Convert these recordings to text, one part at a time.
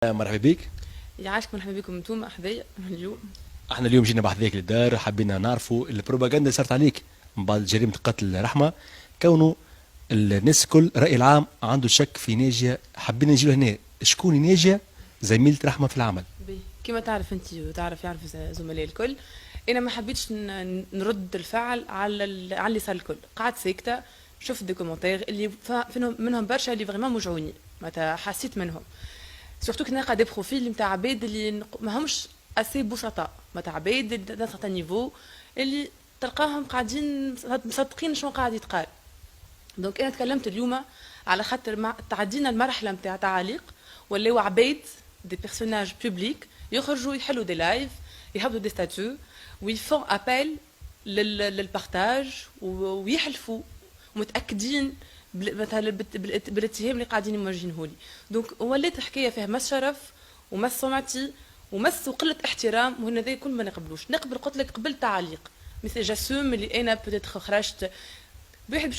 مرحبا بك. يعيشك، مرحبا بكم انتم حذايا اليوم. احنا اليوم جينا بحذاك للدار، حبينا نعرفوا البروباغندا اللي صارت عليك من بعد جريمه قتل رحمه، كونه الناس الكل الراي العام عنده شك في ناجيه. حبينا نجي هنا شكون ناجيه زميله رحمه في العمل. كما تعرف انت وتعرف يعرف زملائي الكل، انا ما حبيتش نرد الفعل على اللي صار الكل. قعدت ساكته، شفت دي كومونتير اللي منهم برشا اللي فريمون موجعوني، معناتها حسيت منهم. سورتو كي نلقى دي بروفيل نتاع عباد اللي ما همش اسي بسطاء، معناتها عباد دان سارتان نيفو اللي تلقاهم قاعدين مصدقين شنو قاعد يتقال. دونك انا تكلمت اليوم على خاطر تعدينا المرحله نتاع تعاليق، ولاو عباد دي بيرسوناج بوبليك يخرجوا يحلوا دي لايف، يهبطوا دي ستاتيو ويفون ابيل للبارتاج ويحلفوا متاكدين مثلا بالاتهام اللي قاعدين يوجهوه لي. دونك ولات الحكايه فيها مس شرف ومس سمعتي ومس قله احترام، وهنا ذا كل ما نقبلوش. نقبل، قلت لك قبل تعليق مثل جاسوم اللي انا بوتيت خرجت بواحد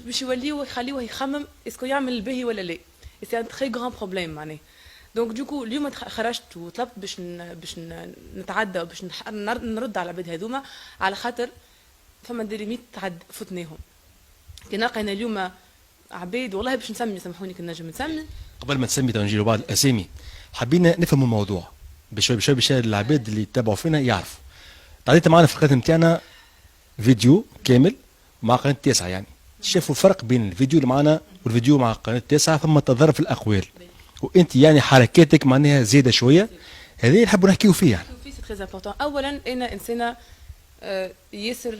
باش يوليو يخليوه يخمم اسكو يعمل الباهي ولا لا. سي ان تري غران بروبليم معناه. دونك دوكو اليوم خرجت وطلبت باش نتعدى وباش نرد على العباد هذوما، على خاطر فما دي ليميت فتناهم. كي نلقى انا اليوم عباد والله باش نسمي، سامحوني كي نجم نسمي. قبل ما تسمي تنجيلوا بعض الاسامي، حبينا نفهم الموضوع بشوي بشوي باش العباد اللي يتابعوا فينا يعرفوا. تعطيت معنا في القناه نتاعنا فيديو كامل مع قناه 9، يعني شافوا الفرق بين الفيديو اللي معنا والفيديو مع قناه 9، ثم تضارب في الاقوال، وانت يعني حركاتك معناها زايده شويه. هذه اللي نحبوا نحكيو فيه يعني. سي تري امبورطون. اولا انا انسانه ياسر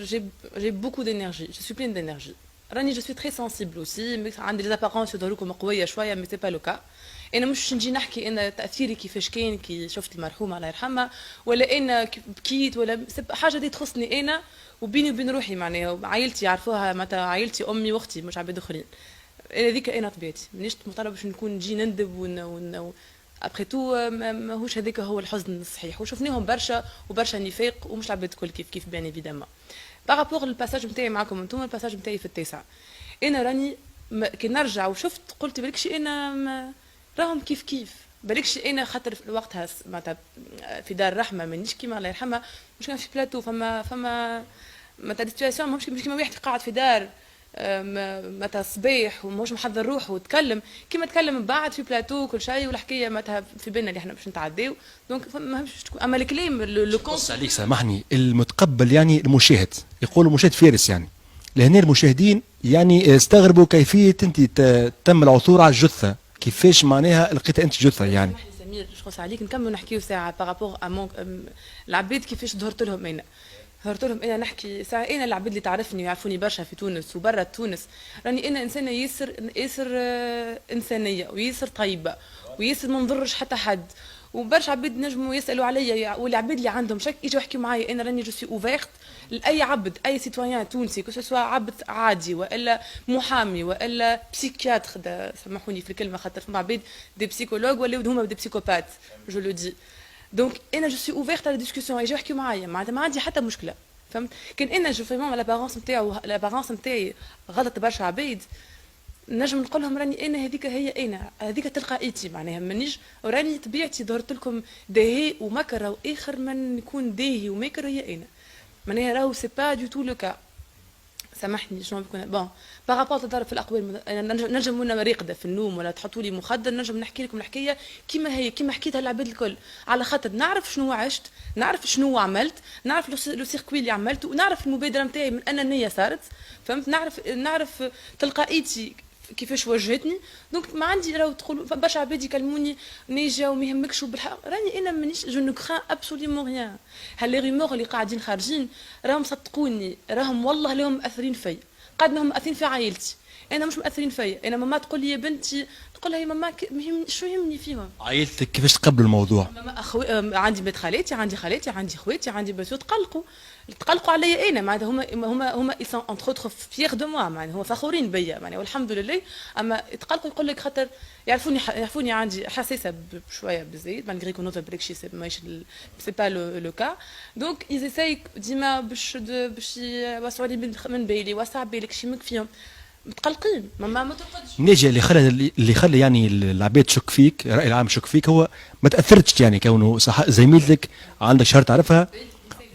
جيب بوكو دينيرجي، جو سوي بلين دينيرجي. راني جو سوي تري سنسيبل اوسي، عندي لي زابارونس يظهروا لكم قويه شويه، مي سي با لو كا. انا مش نجي نحكي انا تاثيري كيفاش كان كي شفت المرحومه الله يرحمها، ولا انا بكيت، ولا حاجه دي تخصني انا وبيني وبين روحي معناها. عائلتي يعرفوها، متى عائلتي امي واختي مش عباد اخرين. هذيك انا طبيعتي، مانيش مطالبه باش نكون نجي نندب ابخي تو. ماهوش هذاك هو الحزن الصحيح، وشفناهم برشا وبرشا نفاق ومش العباد الكل كيف بيان ايفيدامون. بارابور للباساج نتاعي معكم انتم، الباساج نتاعي في التاسع، انا راني كي نرجع وشفت قلت بالكش انا راهم كيف بالكش انا، خاطر في وقتها معناتها في دار الرحمه مانيش كيما الله يرحمها، مش كان في بلاتو فما معناتها سيتواسيون مش كيما واحد قاعد في دار متى صباح ومش محضر روحه وتكلم كيما تكلم من بعد في بلاتو كل شيء، والحكايه متى في بالنا اللي احنا باش نتعداو. دونك ما فهمش تكون، اما الكلام لو بص عليك سامحني، المتقبل يعني المشاهد، يقولوا مشاهد فارس يعني، لهنا المشاهدين يعني استغربوا كيفيه انت تم العثور على الجثه، كيفاش معناها لقيت انت جثه يعني. سمير شخص عليك نكملوا نحكيو ساعه بارابور العباد كيفاش ظهرت لهم انا. ظهرت لهم انا نحكي ساعه، انا العباد اللي تعرفني ويعرفوني برشا في تونس وبرا تونس، راني انا انسانه ياسر انسانيه وياسر طيبه وياسر ما نضرش حتى حد. وبرشا عباد نجموا يسالوا عليا، والعباد اللي عندهم شك يجوا يحكيوا معايا. انا راني جو سي اوفيرت لاي عبد، اي سيتويان تونسي، كو سوا عبد عادي والا محامي والا بسيكياتر، سامحوني في الكلمه خاطر فما عباد دي بسيكولوج ولا هما دي بسيكوبات، جو لو دي. دونك انا جو سي اوفيرت على ديسكسيون، يجوا يحكيوا معايا معناتها ما عندي حتى مشكله. فهمت؟ كان انا جو فريمون لابارونس نتاعو، لابارونس نتاعي غلط برشا عباد، نجم نقول لهم راني انا هذيك هي انا، هذيك تلقائيتي معناها مانيش، وراني طبيعتي ظهرت لكم داهي ومكر، واخر من يكون داهي ومكر هي انا. معناها راهو سي با دو تو لو كا. سامحني شنو بكون بون بارابور تضرب في الاقوال. انا نجم وانا راقده في النوم ولا تحطوا لي مخدر نجم نحكي لكم الحكايه كيما هي، كيما حكيتها للعباد الكل، على خاطر نعرف شنو عشت، نعرف شنو عملت، نعرف لو سيركوي اللي عملته، ونعرف المبادره نتاعي من انانيه صارت. فهمت؟ نعرف تلقائيتي كيفاش واجهتني. دونك ما عندي راهو تقول برشا عباد يكلموني نيجا وما يهمكش وبالحق، راني انا مانيش جو نو كران ابسوليومون ريان. هل لي ريمور اللي قاعدين خارجين راهم صدقوني، راهم والله لهم مأثرين فيا قد ما هم مأثرين في عائلتي. انا مش مأثرين فيا. انا ماما تقول لي يا بنتي، تقول لها يا ماما شو يهمني فيهم؟ عائلتك كيفاش تقبلوا الموضوع؟ ماما عندي بنت خالاتي، عندي خالاتي، عندي خواتي، عندي بنات تقلقوا عليا انا، معناتها هما ils sont entre autres fiers de moi، معناتها هما فخورين بيا معناتها والحمد لله. اما يتقلقوا يقول لك خاطر يعرفوني عندي حساسه بشويه بزيد، مالغري كو نوتر بريك شي ماهيش سي با لو كا. دونك يزيساي ديما باش يوسعوا لي من بالي، واسع بالك شي مك فيهم. متقلقين ما ترقدش. نجي اللي خلى يعني العباد تشك فيك، الراي العام يشك فيك، هو ما تاثرتش يعني كونه زميلتك عندك شهر تعرفها،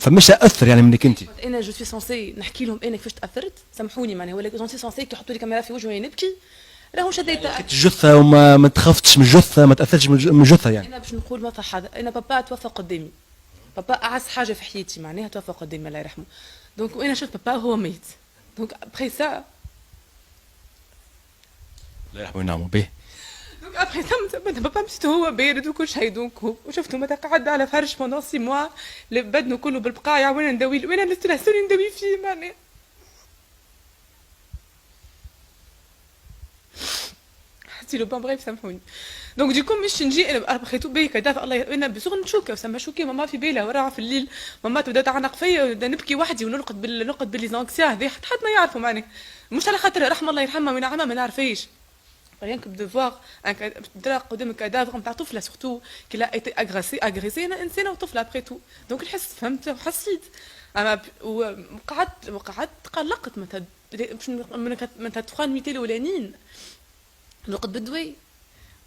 فمش تاثر يعني منك انت. انا جو سوي سونسي نحكي لهم انا كيفاش تاثرت، سامحوني معناها، ولا جو سوي سونسي كي يحطوا لي كاميرا في وجهي نبكي راهو شديت الجثه وما ما تخفتش من الجثه، ما تاثرش من الجثه يعني. انا باش نقول ما هذا، انا بابا توفى قدامي، بابا اعز حاجه في حياتي معناها توفى قدامي الله يرحمه، دونك وانا شفت بابا هو ميت، دونك ابخي سا الله يرحمه وينعمه به. دونك ابخي سا بابا مشيت هو بارد وكل شيء، دونك وشفته متى قعد على فرش بوندون 6 موا بدنه كله بالبقايع، وانا ندوي وانا لست نحسوني ندوي فيه معناها. حسيت له بون بغيف سامحوني. دونك ديكو مش نجي انا بخيتو بيه كدافع الله انا بسوق نشوكه وسما شوكي ماما في بالها وراها في الليل، ماما تبدا تعانق فيا وبدا نبكي وحدي ونرقد باللي زونكسيا هذي حتى حد ما يعرفوا معناها، مش على خاطر رحمه الله يرحمها وينعمها ما نعرفيش، rien que de voir ترى قدام كادافر نتاع طفله سورتو كي لا ايتي اغريسي انا انسانه وطفله ابخي تو، دونك نحس فهمت وحسيت اما وقعدت قلقت مثلا من 3 نويت الاولانيين نرقد بالدواء،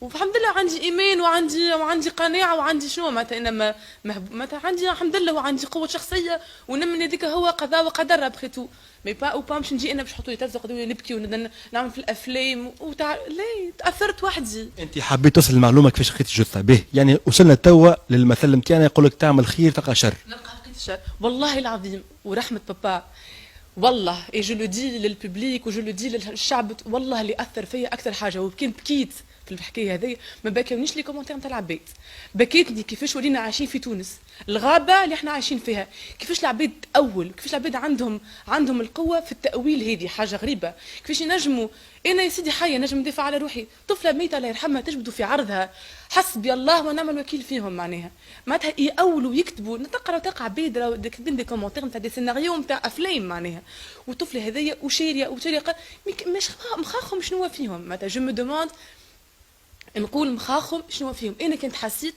والحمد لله عندي ايمان وعندي قناعه وعندي شنو معناتها انا معناتها عندي الحمد لله وعندي قوه شخصيه ونمن هذيك هو قضاء وقدر بخيتو، مي با باش نجي انا باش نحطوا لي تلزق نبكي ونعمل في الافلام لا تاثرت وحدي. انت حبيت توصل المعلومه كيفاش لقيت الجثه به، يعني وصلنا توا للمثل نتاعنا يقول لك تعمل خير تلقى شر. لقيت الشر والله العظيم ورحمه بابا والله، اي جو لو دي للبوبليك وجو لو دي للشعب، والله اللي اثر فيا اكثر حاجه وكان بكيت في الحكايه هذه، ما بكاونيش لي كومونتير نتاع العباد، بكيتني كيفاش ولينا عايشين في تونس، الغابه اللي احنا عايشين فيها، كيفاش العباد تأول، كيفاش العباد عندهم القوه في التأويل، هذه حاجه غريبه، كيفاش ينجموا انا يا سيدي حيه نجم ندافع على روحي، طفله ميته الله يرحمها تجبدوا في عرضها، حسبي الله ونعم الوكيل فيهم معناها، معناتها يأولوا ويكتبوا تقع عباد كاتبين دي كومونتير نتاع دي سيناريو نتاع افلام معناها، والطفله هذيا وشاريه مش مخاخهم شنو فيهم، معناتها جو مو دوموند نقول مخاخهم شنو فيهم، انا كنت حسيت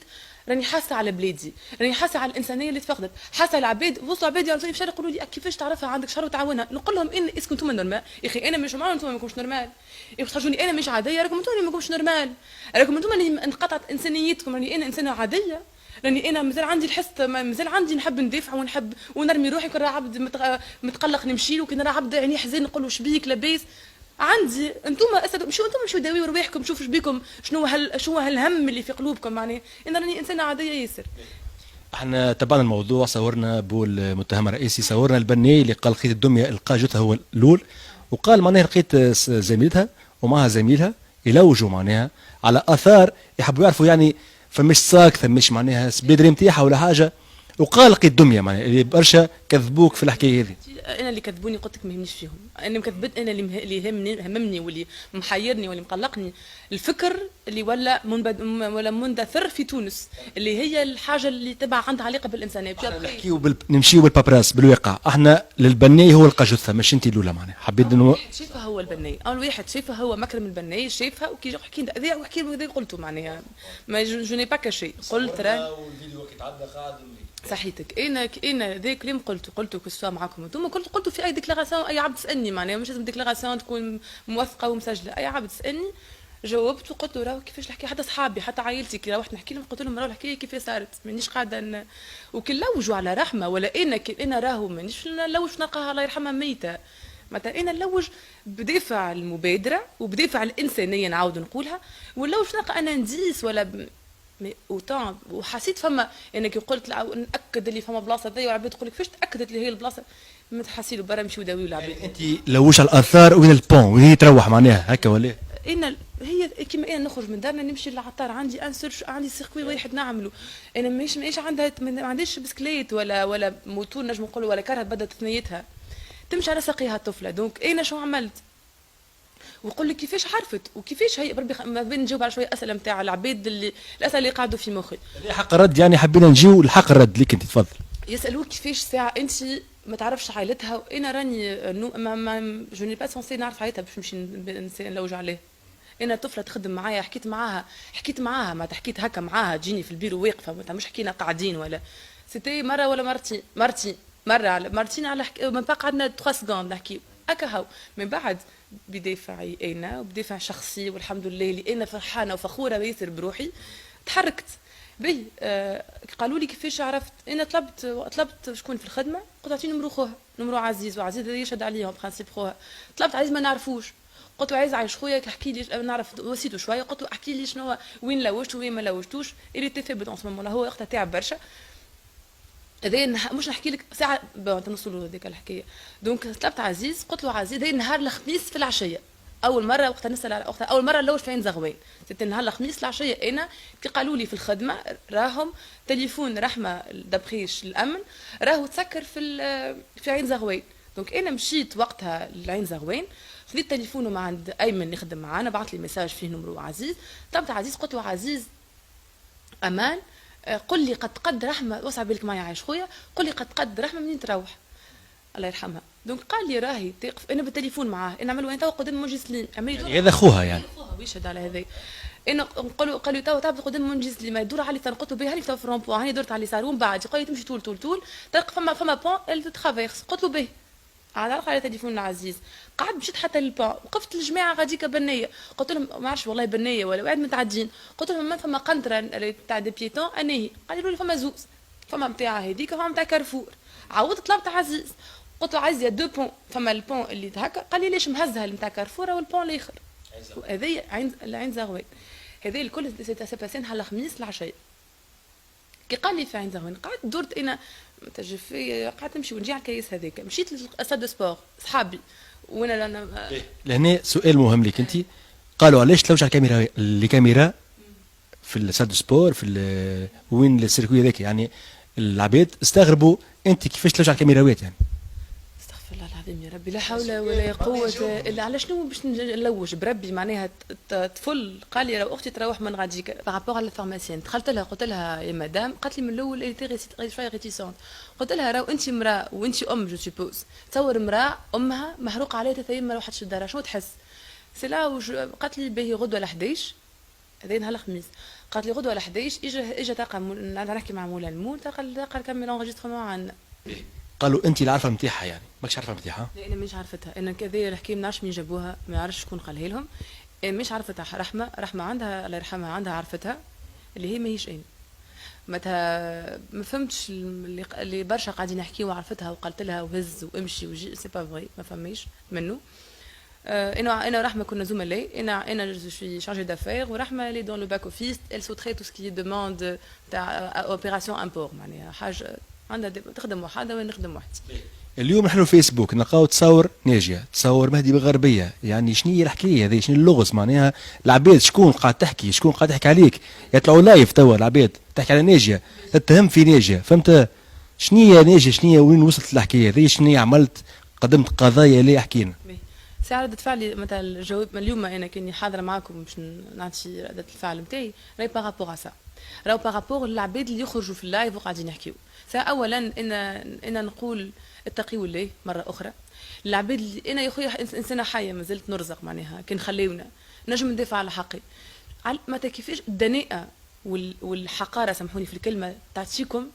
راني حاسه على بلادي، راني حاسه على الانسانيه اللي تفقدت، حاسه على العباد وصلوا عباد يعرفوا في يقولوا لي كيفاش تعرفها عندك شهر وتعاونها، نقول لهم ان اسكو انتم نورمال يا اخي، انا مش نورمال انتم ماكمش نورمال، يخرجوني انا مش عاديه راكم انتم ماكمش نورمال، راكم انتم اللي انقطعت انسانيتكم، راني انا انسانه عاديه، راني انا مازال عندي الحس، مازال عندي نحب ندافع ونحب ونرمي روحي، كون راه عبد متقلق نمشي له، كون راه عبد يعني حزين نقول له شبيك لاباس، عندي انتوما مشو انتوما مشو داويو رواحكم شوفوا شبيكم شنو هالهم اللي في قلوبكم معناها، انا راني انسانه عاديه ياسر. احنا تبعنا الموضوع، صورنا بول المتهم الرئيسي، صورنا البني اللي قال لقيت الدميه، لقى جثه هو الاول، وقال معناها لقيت زميلتها ومعها زميلها يلوجوا معناها على اثار يحبوا يعرفوا يعني فمش ساك ثمش معناها سبيدري نتاعها ولا حاجه، وقال لقيت دميه معناها اللي برشا كذبوك في الحكايه هذه. انا اللي كذبوني قلت لك ما يهمنيش فيهم، انا مكذبت، انا اللي هممني واللي محيرني واللي مقلقني الفكر اللي ولا مندثر في تونس، اللي هي الحاجه اللي تبع عندها علاقه بالانسانيه. نمشيو بالبابراس بالواقع، احنا للبناي هو لقى جثه مش انت الاولى معناها، حبيت انه شايفها هو البناي، اول واحد شايفها هو مكرم البناي، شايفها وكي حكي ذا وحكي له قلته معناها ما جو ني با كاشي، قلت راه الفيديو كي تعدى قاعد صحيتك، انا ذا كلام قلته كسوا معاكم انتم، قلته في اي ديكلاراسيون، اي عبد تسالني معناها مش لازم ديكلاراسيون تكون موثقه ومسجله، اي عبد تسالني جاوبت وقلت له راهو كيفاش نحكي، حتى صحابي حتى عائلتي كي روحت نحكي لهم قلت لهم راهو الحكايه كيفاش صارت، مانيش قاعده وكي نلوجوا على رحمه ولا انا راهو مانيش نلوج نلقاها الله يرحمها ميته، مثلا انا نلوج بدافع المبادره وبدافع الانسانيه نعاود نقولها، ونلوج نلقى انا نديس ولا مي اوتان، وحسيت فما انا كي قلت ناكد اللي فما بلاصه ذي والعباد تقول لك كيفاش تاكدت اللي هي البلاصه، ما تحسي له برا نمشيو داويو العباد. يعني انت لوش على الاثار وين البون وين هي تروح معناها هكا ولا؟ انا هي كيما انا نخرج من دارنا نمشي للعطار، عندي عندي سيركوي واحد نعمله، انا ماهيش عندها ما عنديش بسكليت ولا موتور نجم نقولوا ولا كرهت بدات ثنيتها تمشي على ساقيها الطفله، دونك انا شو عملت؟ ويقول لك كيفاش عرفت وكيفاش هي بربي ما بين نجاوب على شويه اسئله نتاع العباد الاسئله اللي قاعدوا في مخي. حق الرد يعني حبينا نجيو الحق الرد ليك انت تفضل. يسالوك كيفاش ساعه انت ما تعرفش عائلتها، وانا راني جو ني با سونسي نعرف عائلتها باش نمشي نلوج عليها. انا طفله تخدم معايا، حكيت معاها ما حكيت هكا معاها تجيني في البيرو واقفه، مش حكينا قاعدين ولا سيتي مره ولا مرتين على من بعد قعدنا 3 سكوند نحكي هكا هاو، من بعد بدافعي انا وبدافع شخصي، والحمد لله اللي انا فرحانه وفخوره ياسر بروحي تحركت. بي قالوا لي كيفاش عرفت، انا طلبت شكون في الخدمه، قلت اعطيني نمرو خوها، نمرو عزيز، وعزيز هذا يشهد عليهم برانسيب خوها. طلبت عزيز ما نعرفوش، قلت له عايز عايش خويا احكي لي، نعرف وسيته شويه، قلت له احكي لي شنو وين لوجت وين ما لوجتوش، اللي تثبت اون سو هو وقتها تعب برشا. هذا مش نحكي لك ساعه تنوصلوا هذيك الحكايه. دونك طلبت عزيز، قلت له عزيز هذا نهار الخميس في العشيه، اول مره وقتها نسال وقتها اول مره نلوج في عين زغوان، سيت نهار الخميس العشيه. انا كي قالوا لي في الخدمه راهم تليفون رحمه دبخيش الامن راهو تسكر في عين زغوان. دونك انا مشيت وقتها لعين زغوان، خذيت تليفونه من عند ايمن يخدم معانا، بعث لي ميساج فيه نمرو عزيز. طلبت عزيز، قلت له عزيز امان قل لي قد رحمه، وسع بالك معايا عايش خويا، قل لي قد رحمه منين تروح الله يرحمها. دونك قال لي راهي تقف، انا بالتليفون معاه، انا نعمل وين تو قدام منجي سليم، يعني هذا خوها يعني ويشهد على هذا. انا قال لي تو تعرف قدام منجي سليم، ما يدور علي قلت له به هاني في الرومبو، هاني درت على اليسار ومن بعد قال لي تمشي طول تلقى فما بون ال ترافيرس، قلت له به على تليفون العزيز. قعد مشيت حتى للبان، وقفت الجماعه غاديكا بنيه، قلت لهم ما عرفش والله بنيه ولا واحد متعدين، قلت لهم ما فما قنطره تاع دي بيتون انهي، قالوا لي فما زوز، فما نتاع هذيك فما نتاع كارفور. عاودت طلبت عزيز، قلت له عزيز يا دو بون، فما البون اللي هكا، قال لي ليش مهزها نتاع كارفور والبون الاخر هذايا عين زغوان. هذا الكل سي باسين نهار الخميس العشيه. كي قال لي في عين زغوان قعدت درت انا تجفي، قعدت نمشي ونجي على الكيس هذاك، مشيت للساد دو سبور صحابي وانا لهنا سؤال مهم لك انت، قالوا علاش تلوج على الكاميرا في الساد سبور في وين السيركوي هذاك، يعني العباد استغربوا انت كيفاش تلوج على الكاميراوات يعني. استغفر الله العظيم يا ربي، لا حول ولا قوه الا على شنو باش نلوج بربي معناها تفل. قال لي راه اختي تروح من غاديك بارابور على الفارماسيان، دخلت لها قلت لها يا مدام، قالت لي من الاول اللي شويه ريتيسونت، قلت لها راهو انت امراه وانت ام جو سوبوز، تصور امراه امها محروق عليها 3 ايام ما روحتش للدار، شنو تحس؟ سي لا قالت لي باهي غدوه ل 11 هذا نهار الخميس، قالت لي غدوه ل 11 اجا تلقى نحكي مع مولا المول، تلقى كامل انغيسترمون عندنا. قالوا انت العارفه نتاعها يعني ماكش عارفه نتاعها؟ لا انا مش عرفتها، انا كذا الحكايه ما نعرفش مين جابوها، ما يعرفش شكون قالها لهم، مش عرفتها. رحمه عندها الله يرحمها عندها عرفتها اللي هي ماهيش انا، متى ما فهمتش اللي برشا قاعدين نحكيو وعرفتها وقالت لها وهز وامشي وجي، سي با فري ما فماش منه. انا ورحمه كنا زملاء، انا جو سوي شارجي دافير ورحمه لي دون لو باك اوفيس، ال سو تري تو سكي دوموند تاع اوبيراسيون امبور، معناها حاجه عندها تخدم وحده وانا نخدم وحدي. اليوم نحن فيسبوك نلقاو تصور ناجيه، تصور مهدي بالغربيه، يعني شنو هي الحكايه هذه؟ شنو اللغز معناها؟ العباد شكون قاعد تحكي؟ شكون قاعد يحكي عليك؟ يطلعوا لايف توا العباد تحكي على ناجيه، تتهم في ناجيه، فهمت؟ شنو هي ناجيه؟ شنو هي وين وصلت الحكايه هذه؟ شنو هي عملت؟ قدمت قضايا ليه؟ احكينا. ساعة ردة فعلي مثلا الجواب اليوم انا كاني حاضره معكم باش نعطي ردة الفعل نتاعي راهي بارابور سا، راهو بارابور العباد اللي يخرجوا في اللايف وقاعدين يحكيو. اولا ان نقول اتقيوا الله مره اخرى. العباد اللي انا يا خويا انسانه حيه مازلت نرزق معناها، كان خليونا نجم ندافع على حقي. متى كيفاش الدناءه والحقاره، سامحوني في الكلمه، تعطيكم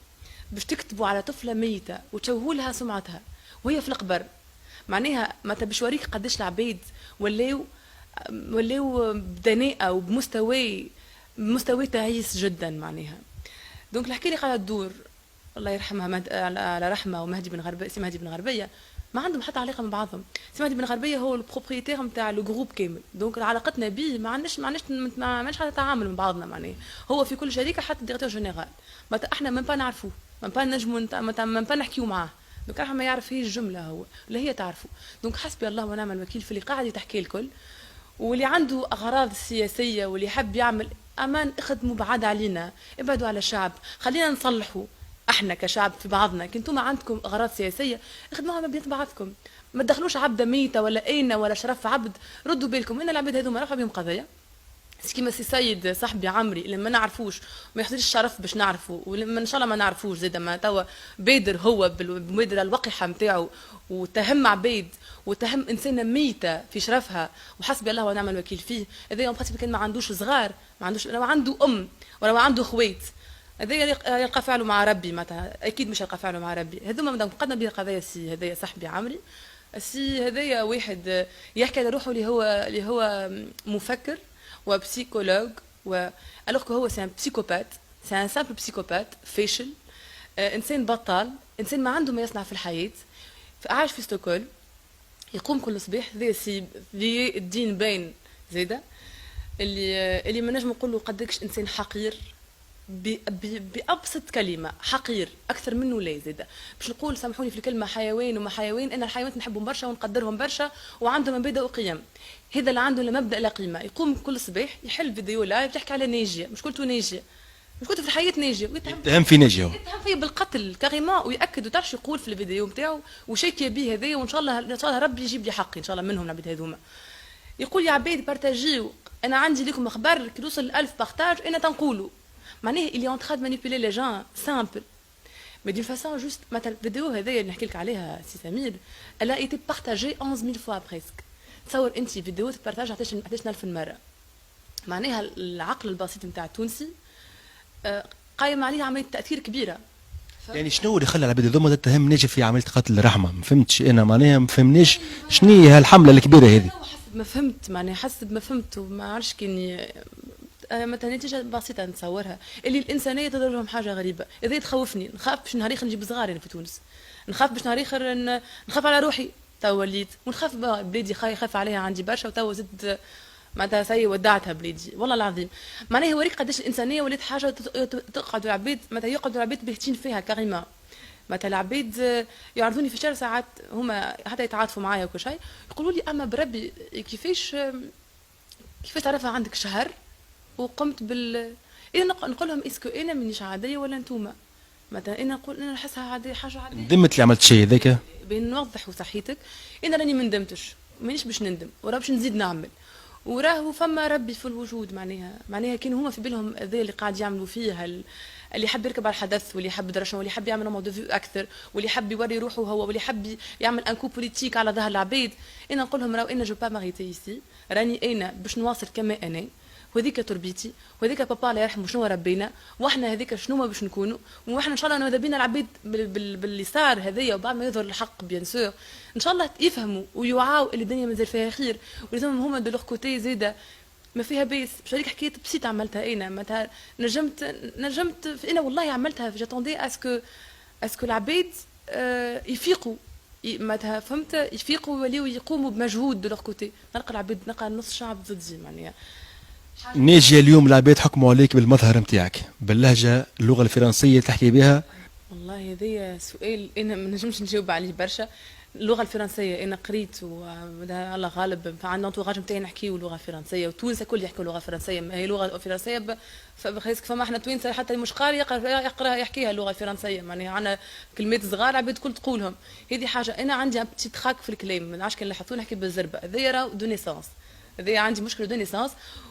باش تكتبوا على طفله ميته وتشوهوا لها سمعتها وهي في القبر، معناها متى باش وريك قداش العباد ولاو بدناءه وبمستوى تعيس جدا معناها. دونك الحكايه اللي قاعده تدور الله يرحمها على رحمه ومهدي بن غربيه، سي مهدي بن غربيه ما عندهم حتى علاقه مع بعضهم. سي مهدي بن غربيه هو البروبريتير نتاع لو جروب كامل، دونك علاقتنا به ما عندناش حتى تعامل مع بعضنا معناها. هو في كل شركه حتى ديريكتور جينيرال، احنا ما با نعرفوه، ما با نجموا ما با نحكيو معاه، دونك راح ما يعرف هي الجمله هو ولا هي تعرفه. دونك حسبي الله ونعم الوكيل في اللي قاعد يتحكي الكل، واللي عنده اغراض سياسيه واللي يحب يعمل امان اخدموا بعاد علينا، ابعدوا على الشعب، خلينا نصلحوا احنا كشعب في بعضنا. كنتم عندكم اغراض سياسيه اخدموها ما بين بعضكم، ما تدخلوش عبده ميته ولا اين ولا شرف عبد. ردوا بالكم ان العباد هذوما رفع بهم قضيه كيما سي سيد صاحبي عمري اللي ما نعرفوش وما يحضرش الشرف باش نعرفوا، ولما ان شاء الله ما نعرفوش زيد، ما توا بادر هو بالمبادره الوقحه نتاعو وتهم عبيد وتهم انسانه ميته في شرفها، وحسبي الله ونعم الوكيل فيه. هذا يوم كان ما عندوش صغار، ما عندوش، لو عنده ام ولا عنده خوات، هذا يلقى فعله مع ربي، معناتها اكيد مش يلقى فعله مع ربي. هذوما قدنا به قضايا سي هذايا صاحبي عمري السي هذايا واحد يحكي على روحه اللي هو مفكر وبسيكولوج الوغ هو سي ان بسيكوبات، سي ان سامبل بسيكوبات فاشل، انسان بطال، انسان ما عنده ما يصنع في الحياه، عايش في ستوكهولم، يقوم كل صباح ذي سي ذي الدين باين زيدا، اللي ما نجم نقول له قدكش انسان حقير بابسط كلمه، حقير اكثر منه لا زيدا. باش نقول سامحوني في الكلمه حيوان وما حيوان، انا الحيوانات نحبهم برشا ونقدرهم برشا وعندهم مبادئ وقيم، هذا اللي عنده مبدا لا قيمه. يقوم كل صباح يحل فيديو لايف يحكي على نيجيا، مش قلتوا نيجيا، مش قلت في الحياه نيجيا، يتهم في نيجيا، يتهم فيه بالقتل كاريمون، وياكد وتعرفش يقول في الفيديو نتاعو وشيكي به هذايا، وان شاء الله ان شاء الله ربي يجيب لي حقي ان شاء الله منهم العباد هذوما. يقول يا عباد بارتاجيو، انا عندي لكم اخبار كي توصل 1000 بارتاج انا تنقولوا، معناه اللي اون ترا دو مانيبيلي لي جان سامبل مي دون فاسون جوست. مثلا الفيديو هذايا اللي نحكي لك عليها سي سمير، الا ايتي بارتاجي 11000 فوا بريسك. تصور انت فيديو تبارتاج 11000 مره، معناها العقل البسيط نتاع التونسي قايم عليه عمليه تاثير كبيره. يعني شنو اللي خلى العباد هذوما تتهم نيجي في عمليه قتل الرحمه؟ ما فهمتش انا، معناها ما فهمنيش شنو هي هالحمله الكبيره هذه. حسب ما فهمت، معناها حسب ما فهمت وما عرفش كاني مثلا نتيجه بسيطه نتصورها، اللي الانسانيه تظهر لهم حاجه غريبه، اذا تخوفني نخاف باش نهار اخر نجيب صغاري في تونس، نخاف باش نهار اخر نخاف على روحي تو وليت، ونخاف بلادي خايف عليها عندي برشا، وتوا زدت معناتها سي ودعتها بلادي والله العظيم. معناها يوريك قداش الانسانيه ولات حاجه تقعدوا العباد، مثلا يقعدوا العباد باهتين فيها كريمه. مثلا العباد يعرضوني في الشارع ساعات هما حتى يتعاطفوا معايا وكل شيء، يقولوا لي اما بربي كيفاش تعرفها عندك شهر وقمت بال انا نقول لهم اسكو انا مانيش عاديه ولا انتوما؟ مثلا انا نقول انا نحسها عاديه، حاجه عاديه. ندمت اللي عملت شيء هذاك؟ بين نوضح وصحيتك، انا راني ما ندمتش، مانيش باش نندم وراه باش نزيد نعمل، وراه فما ربي في الوجود. معناها كانوا هما في بالهم ذا اللي قاعد يعملوا فيها، اللي يحب يركب على الحدث، واللي يحب درشة، واللي يحب يعمل مود فيو اكثر، واللي يحب يوري روحه هو، واللي يحب يعمل ان كو بوليتيك على ظهر العباد. انا نقول لهم راهو انا جو با ماريتي يسي، راني انا باش نواصل كما انا، وهذيك تربيتي، وهذيك بابا الله يرحمه شنو ربينا، واحنا هذيك شنو ما باش نكونوا، واحنا ان شاء الله ماذا بينا العباد باللي صار هذايا، وبعد ما يظهر الحق بيان سور ان شاء الله يفهموا ويوعوا اللي الدنيا مازال فيها خير، ولازم هما دو لوغ كوتي زاده ما فيها بيس. باش هذيك حكايه بسيطه عملتها انا، مثلا نجمت انا والله عملتها، جاتوندي اسكو العباد يفيقوا، معناتها فهمت، يفيقوا ويوليو يقوموا بمجهود دو لوغ كوتي. نلقى العباد، نلقى نص شعب ضدي معناها. نيجي اليوم العباد حكموا عليك بالمظهر نتاعك، باللهجه اللغه الفرنسيه تحكي بها. والله هذايا سؤال انا ما نجمش نجاوب عليه برشا. اللغه الفرنسيه انا قريت الله غالب، فعندنا انتوراج نتاعي نحكيو اللغه الفرنسيه، وتونس الكل يحكوا اللغه الفرنسيه، هي لغه فرنسيه فما احنا توانسه حتى اللي مش قاري يقرا يحكيها اللغه الفرنسيه، معناها عندنا كلمات صغار عباد الكل تقولهم. هذه حاجه انا عندي ان بتي تخاك في الكلام، ما نعرفش كان لاحظتوا نحكي بالزربه، هذايا راهو دو نيسانس، هذايا عندي مشكله دو نيسانس.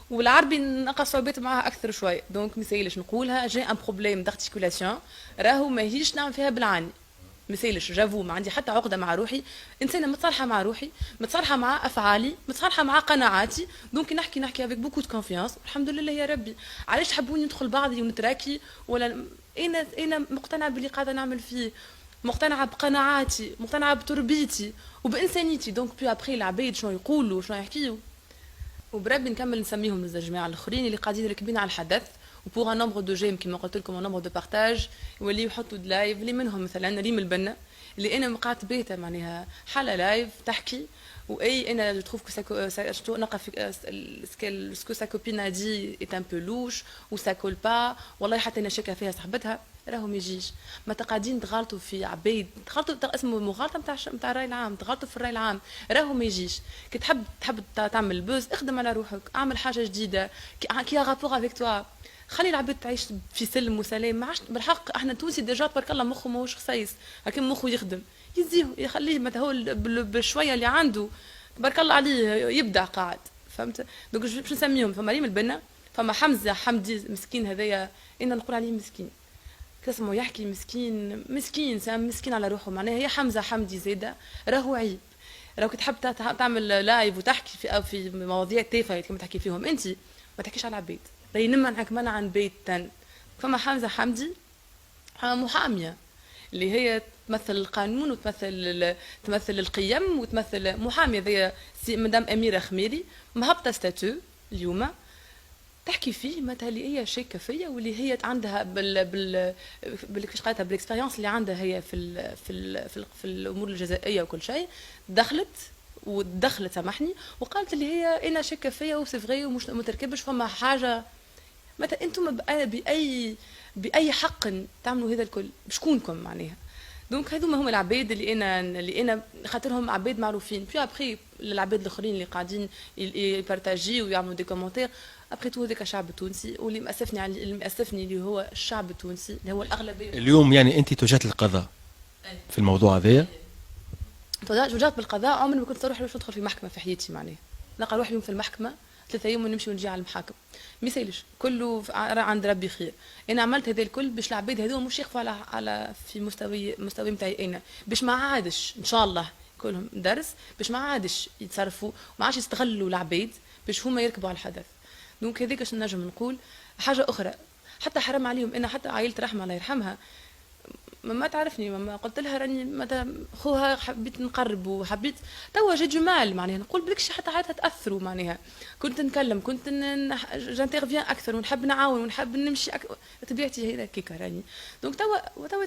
والعربي نلقى صعوبات معاها اكثر شويه، دونك ما يسالش نقولها جي ان بروبليم دارتيكولاسيون، راهو ماهيش نعمل فيها بالعاني، مثالش جافو ما عندي حتى عقده مع روحي، انسانه متصالحه مع روحي، متصالحه مع افعالي، متصالحه مع قناعاتي، دونك نحكي افيك بوكو دو كونفيونس، الحمد لله يا ربي. علاش تحبوني ندخل بعضي ونتراكي ولا انا مقتنعه باللي قاعده نعمل فيه، مقتنعه بقناعاتي، مقتنعه بتربيتي وبانسانيتي، دونك بي ابخي العباد شنو يقولوا شنو يحكيوا، وبربي نكمل نسميهم الجماعه الاخرين اللي قاعدين راكبين على الحدث، وبوغ ان نومبر دو جيم كيما قلت لكم، ان نومبر دو بارتاج يوليو يحطوا لايف، اللي منهم مثلا ريم البنا اللي انا قعدت بيتها معناها حاله لايف تحكي، واي انا جو تروف كو نلقى في سكو سا كوبين دي ايت ان بو لوش و سا كول با، والله حتى انا شاكه فيها صاحبتها راهو ما يجيش. ما تقاعدين تغلطوا في عبيد، تغلطوا اسمه مغالطه نتاع الراي العام، تغلطوا في الراي العام راهو ما يجيش. كي تحب تعمل بوز اخدم على روحك، اعمل حاجه جديده كي رابور افيك توا، خلي العباد تعيش في سلم وسلام. ما عادش بالحق احنا التونسي ديجا تبارك الله مخه ماهوش خسيس، لكن مخه يخدم، يزيه يخليه مثلا هو بالشويه اللي عنده تبارك الله عليه يبدع قاعد، فهمت. دونك باش نسميهم، فما ريم البنا، فما حمزه حمدي مسكين، هذايا انا نقول عليه مسكين، كاسمو يحكي مسكين سام مسكين على روحه، معناها هي حمزه حمدي زاده راهو عيب. راهو كي تحب تعمل لايف وتحكي في مواضيع تافهه كما تحكي فيهم انت، ما تحكيش على العباد، راهي نمنعك منعا بيتا. فما حمزه حمدي محاميه اللي هي تمثل القانون تمثل القيم وتمثل محاميه ذي مدام اميره خميري مهبطه ستاتو اليوم تحكي فيه معناتها اللي هي شاكه فيا واللي هي عندها كيفاش قالتها بالاكسبيريونس اللي عندها هي في الامور الجزائيه وكل شيء دخلت سامحني وقالت اللي هي انا شاكه فيا وسي فغي ومش متركبش فما حاجه مثلا انتم باي حق تعملوا هذا الكل بشكونكم معناها دونك هذوما هما العباد اللي انا خاطرهم عباد معروفين بي ابخي العباد الاخرين اللي قاعدين يبارتاجيو ويعملوا دي كومونتير ابخي تو هذاك الشعب التونسي واللي مأسفني اللي هو الشعب التونسي اللي هو الاغلبيه اليوم يعني انت توجهت للقضاء في الموضوع هذايا؟ توجهت بالقضاء عمري ما كنت نروح باش ندخل في محكمه في حياتي معناها نلقى روحي يوم في المحكمه 3 أيام ونمشي ونجي على المحاكم ما يسالش كله عند ربي خير انا عملت هذا الكل باش العباد هذول مش يخفوا على في مستوى نتاعي انا باش ما عادش ان شاء الله كلهم درس باش ما عادش يتصرفوا وما عادش يستغلوا العباد باش هما يركبوا على الحدث دونك هذيك اش نجم نقول حاجه اخرى حتى حرام عليهم انا حتى عائله رحمه الله يرحمها ما تعرفني ما قلت لها راني مثلا خوها حبيت نقرب وحبيت توا جي جمال معناها نقول بلكش حتى عادها تاثروا معناها كنت نتكلم كنت جانتيرفيان اكثر ونحب نعاون ونحب نمشي طبيعتي هذا كيكا راني دونك توا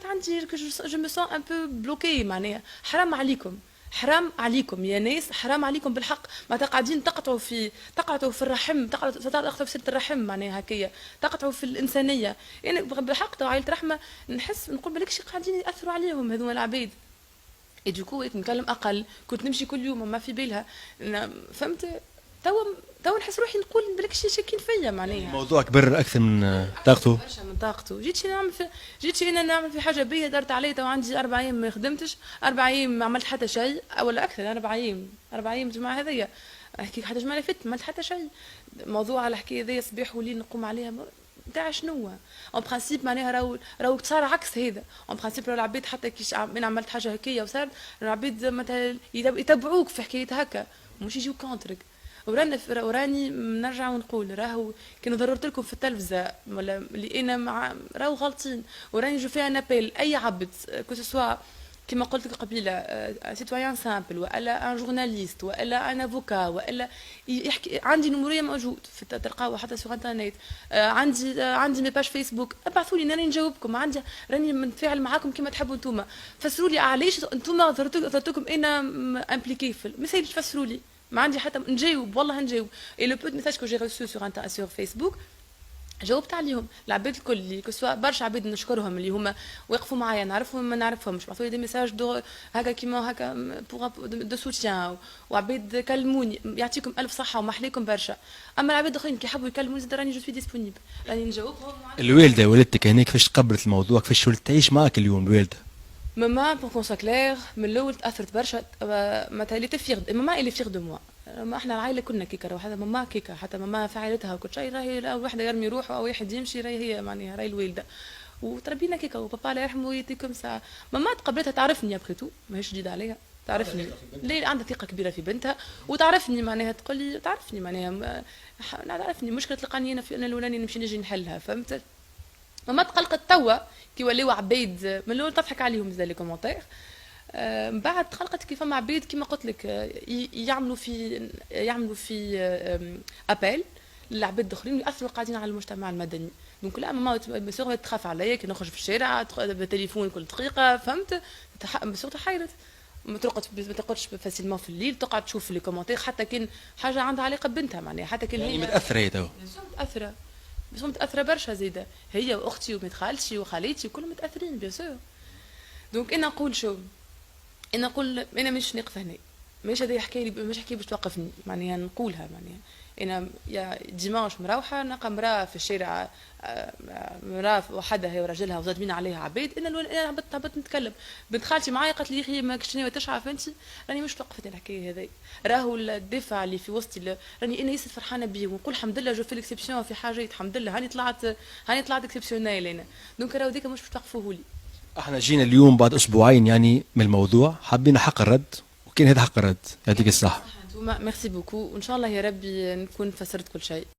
عندي جو مي سون ان بو بلوكي معناها حرام عليكم يا ناس حرام عليكم بالحق ما قاعدين تقطعوا في الرحم تقطعوا في سيره الرحم معناها هكايا تقطعوا في الانسانيه يعني بالحق تو عائله رحمه نحس نقول بالكش قاعدين ياثروا عليهم هذوما العباد دوكو نتكلم اقل كنت نمشي كل يوم ما في بالها فهمت تو نحس روحي نقول بالكش شاكين فيا معناها الموضوع كبر اكثر من طاقته برشا من طاقته جيت انا نعمل في حاجه بيا دارت علي تو عندي 4 أيام ما خدمتش 4 أيام ما عملت حتى شيء ولا اكثر 4 أيام جماعه هذيا احكي حتى جماعه فت ما عملت حتى شيء موضوع على الحكايه هذيا صباح وليل نقوم عليها نتاع شنو اون برانسيب معناها راهو صار عكس هذا اون برانسيب راهو العباد حتى كي انا عملت حاجه هكايا وصار العباد مثلا يتبعوك في حكايه هكا مش يجيو كونترك وراني نرجع ونقول راهو كي ضررت لكم في التلفزه ولا اللي انا راهو غالطين وراني جو في ان ابيل اي عبد كو سوا كما قلت لك قبيله سيتويان سامبل ولا ان جورناليست ولا ان افوكا ولا يحكي عندي نمريه موجود في تلقاوها حتى سوغ انترنت عندي مي باج فيسبوك ابعثوا لي راني نجاوبكم راني نتفاعل معاكم كما تحبوا انتم فسروا لي علاش انتم ضررتكم انا امبليكي في ما سالش فسروا لي ما عندي حتى نجاوب والله نجاوب اي لو بوت ميساج كو جي ريسو سور فيسبوك جاوبت عليهم العباد الكل اللي كسوا برشا عباد نشكرهم اللي هما وقفوا معايا نعرفهم ما نعرفهمش بعثوا لي دي ميساج هكا كيما هكا بوغ دو سوتيان وعباد كلموني يعطيكم الف صحه ومحليكم برشا اما العباد الاخرين كي يحبوا يكلموني زاد راني جو سوي ديسپونيبل راني نجاوبهم الوالده والدتك هناك كيفاش تقبلت الموضوع كيفاش ولات تعيش معك اليوم الوالده ماما بور كون سوا كلير من الاول تاثرت برشا معناتها اللي تفيغ ماما اللي فيغ دو موا ما احنا العائله كنا كيكا راهو حتى ماما كيكا حتى ماما في عائلتها وكل شيء راهي وحده يرمي روحه او واحد يمشي راهي هي معناها راهي الوالده وتربينا كيكا وبابا الله يرحمه يتيكم ساعه ماما تقبلتها تعرفني ابخيتو ماهيش جديده عليها تعرفني ليه عندها ثقه كبيره في بنتها وتعرفني معناها تقول لي تعرفني معناها تعرفني مشكله تلقاني انا في انا الاولاني نمشي نجي نحلها فهمت ماما تقلقت توا كي ولاو عبيد من الاول تضحك عليهم زي لي كومونتير من بعد تخلقت كيف ما عبيد كيما قلت لك يعملوا في ابل للعباد الاخرين ياثروا قاعدين على المجتمع المدني دونك لا ماما سوغ تخاف عليا كي نخرج في الشارع بالتليفون كل دقيقه فهمت سوغ تحيرت ما تقعدش فاسيلمون في الليل تقعد تشوف لي كومونتير حتى كان حاجه عندها علاقه ببنتها معناها حتى كان يعني متاثره هي تو متاثره برشا زيده هي واختي وبنت خالتي وخالتي كلهم متاثرين بيان سور دونك انا نقول شو انا نقول انا مش نقف هنا مش هذا يحكي لي مش حكي باش توقفني معناها نقولها معناها انا يا ديمانش مروحه نلقى مراه في الشارع مراه وحدها هي وراجلها وزادمين عليها عبيد انا هبطت نتكلم بنت خالتي معايا قالت لي اخي ما كنتش تشعف انت راني مش توقفت الحكايه هذه راهو الدفاع اللي في وسطي راني انا ياسر فرحانه بيه ونقول الحمد لله جو في الاكسبسيون في حاجات الحمد لله هاني طلعت اكسبسيونيل انا دونك راهو ديك مش باش توقفوه لي احنا جينا اليوم بعد اسبوعين يعني من الموضوع حابين حق الرد وكان هذا حق الرد يعطيك الصحه ميرسي بوكو وان شاء الله يا ربي نكون فسرت كل شيء